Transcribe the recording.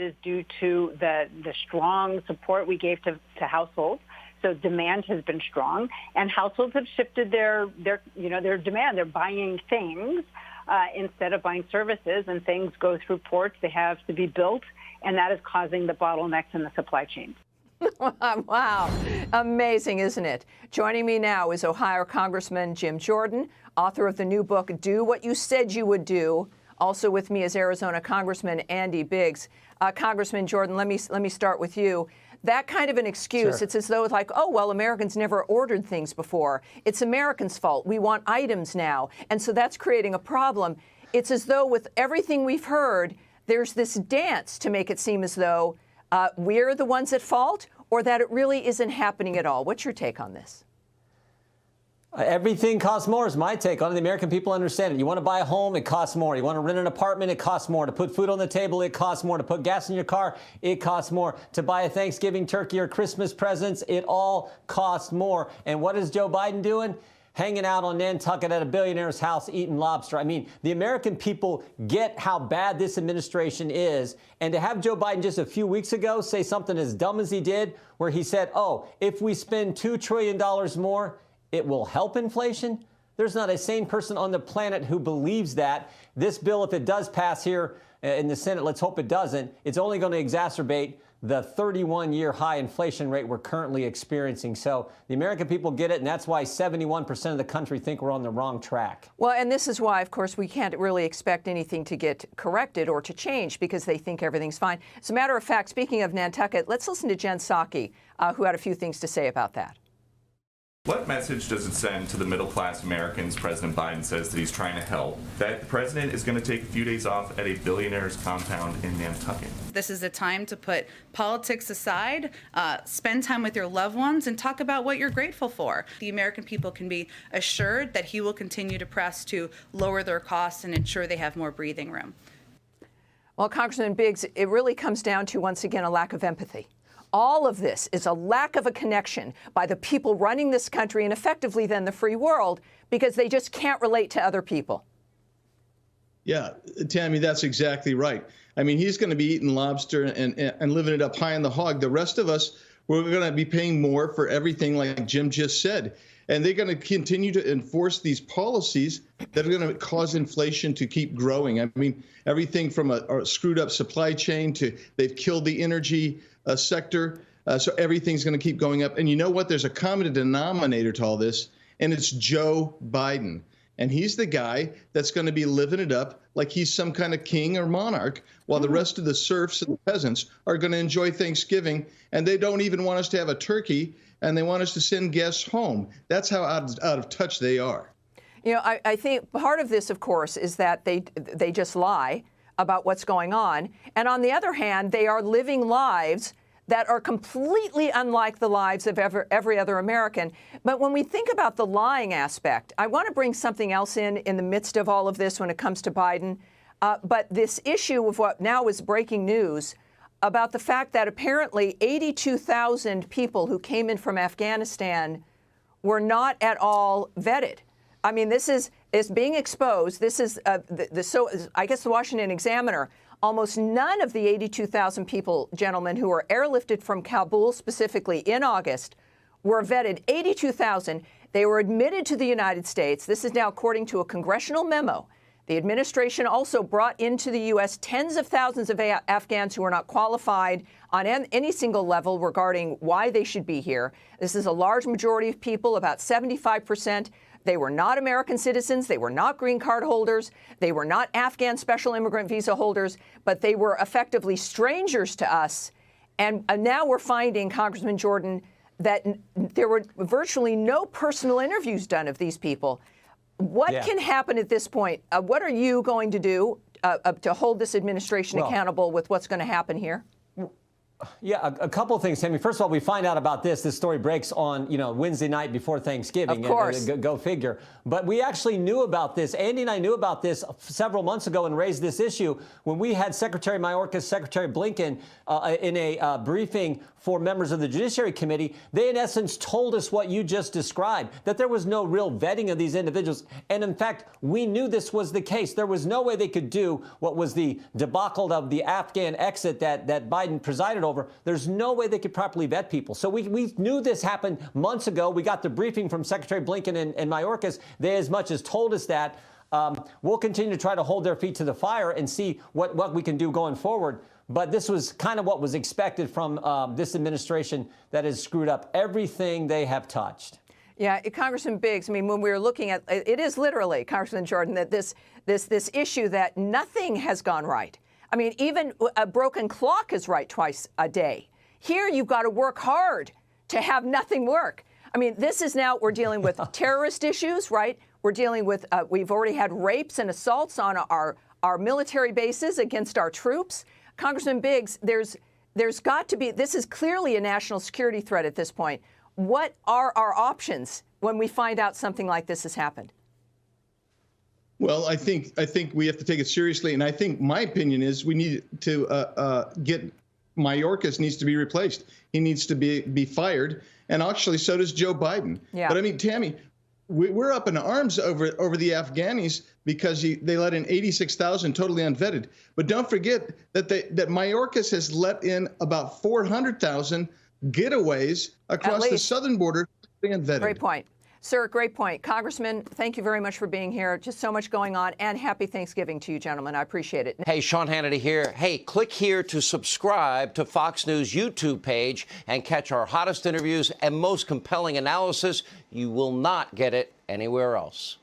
is due to the strong support we gave to households. So demand has been strong, and households have shifted their demand. They're buying things instead of buying services, and things go through ports. They have to be built, and that is causing the bottlenecks in the supply chain. Wow. Amazing, isn't it? Joining me now is Ohio Congressman Jim Jordan, author of the new book, Do What You Said You Would Do. Also with me is Arizona Congressman Andy Biggs. Congressman Jordan, let me start with you. That kind of an excuse, sure. It's as though it's like, oh, well, Americans never ordered things before. It's Americans' fault. We want items now. And so that's creating a problem. It's as though with everything we've heard, there's this dance to make it seem as though we're the ones at fault, or that it really isn't happening at all. What's your take on this? Everything costs more is my take on it. The American people understand it. You want to buy a home, it costs more. You want to rent an apartment, it costs more. To put food on the table, it costs more. To put gas in your car, it costs more. To buy a Thanksgiving turkey or Christmas presents, it all costs more. And what is Joe Biden doing? Hanging out on Nantucket at a billionaire's house eating lobster. I mean, the American people get how bad this administration is. And to have Joe Biden just a few weeks ago say something as dumb as he did, where he said, oh, if we spend $2 trillion more, it will help inflation. There's not a sane person on the planet who believes that. This bill, if it does pass here in the Senate, let's hope it doesn't, it's only going to exacerbate the 31-year high inflation rate we're currently experiencing. So the American people get it, and that's why 71% of the country think we're on the wrong track. Well, and this is why, of course, we can't really expect anything to get corrected or to change because they think everything's fine. As a matter of fact, speaking of Nantucket, let's listen to Jen Psaki, who had a few things to say about that. What message does it send to the middle-class Americans President Biden says that he's trying to help, that the president is going to take a few days off at a billionaire's compound in Nantucket? This is a time to put politics aside, spend time with your loved ones, and talk about what you're grateful for. The American people can be assured that he will continue to press to lower their costs and ensure they have more breathing room. Well, Congressman Biggs, it really comes down to, once again, a lack of empathy. All of this is a lack of a connection by the people running this country and effectively then the free world because they just can't relate to other people. Yeah, Tammy, that's exactly right. I mean, he's going to be eating lobster and living it up high in the hog. The rest of us, we're going to be paying more for everything like Jim just said. And they're going to continue to enforce these policies that are going to cause inflation to keep growing. I mean, everything from a screwed up supply chain to they've killed the energy sector. So everything's going to keep going up. And you know what? There's a common denominator to all this, and it's Joe Biden. And he's the guy that's going to be living it up like he's some kind of king or monarch, while the rest of the serfs and the peasants are going to enjoy Thanksgiving, and they don't even want us to have a turkey, and they want us to send guests home. That's how out of touch they are. You know, I think part of this, of course, is that they just lie about what's going on. And on the other hand, they are living lives that are completely unlike the lives of every other American. But when we think about the lying aspect, I want to bring something else in the midst of all of this when it comes to Biden. But this issue of what now is breaking news about the fact that apparently 82,000 people who came in from Afghanistan were not at all vetted. I mean, this is being exposed. This is I guess the Washington Examiner. Almost none of the 82,000 people, gentlemen, who were airlifted from Kabul specifically in August were vetted. 82,000. They were admitted to the United States. This is now according to a congressional memo. The administration also brought into the U.S. tens of thousands of Afghans who are not qualified on any single level regarding why they should be here. This is a large majority of people, about 75%. They were not American citizens. They were not green card holders. They were not Afghan special immigrant visa holders, but they were effectively strangers to us. And now we're finding, Congressman Jordan, that there were virtually no personal interviews done of these people. What can happen at this point? What are you going to do to hold this administration accountable with what's going to happen here? Yeah, a couple of things, Tammy. First of all, we find out about this. This story breaks on, Wednesday night before Thanksgiving. Of course. Go figure. But we actually knew about this. Andy and I knew about this several months ago and raised this issue when we had Secretary Mayorkas, Secretary Blinken in a briefing for members of the Judiciary Committee. They, in essence, told us what you just described, that there was no real vetting of these individuals. And in fact, we knew this was the case. There was no way they could do what was the debacle of the Afghan exit that Biden presided over. There's no way they could properly vet people. So we knew this happened months ago. We got the briefing from Secretary Blinken and Mayorkas. They as much as told us that. We'll continue to try to hold their feet to the fire and see what we can do going forward. But this was kind of what was expected from this administration that has screwed up everything they have touched. Yeah, Congressman Biggs, I mean, when we were looking at it is literally, Congressman Jordan, that this issue that nothing has gone right. I mean, even a broken clock is right twice a day. Here, you've got to work hard to have nothing work. I mean, this is now, we're dealing with terrorist issues, right? We're dealing with, we've already had rapes and assaults on our military bases against our troops. Congressman Biggs, there's got to be, this is clearly a national security threat at this point. What are our options when we find out something like this has happened? Well, I think we have to take it seriously, and I think my opinion is we need to get Mayorkas needs to be replaced. He needs to be fired, and actually, so does Joe Biden. Yeah. But I mean, Tammy, we're up in arms over the Afghanis because they let in 86,000 totally unvetted. But don't forget that Mayorkas has let in about 400,000 getaways across the southern border unvetted. Great point. Sir, great point. Congressman, thank you very much for being here. Just so much going on. And happy Thanksgiving to you, gentlemen. I appreciate it. Hey, Sean Hannity here. Hey, click here to subscribe to Fox News YouTube page and catch our hottest interviews and most compelling analysis. You will not get it anywhere else.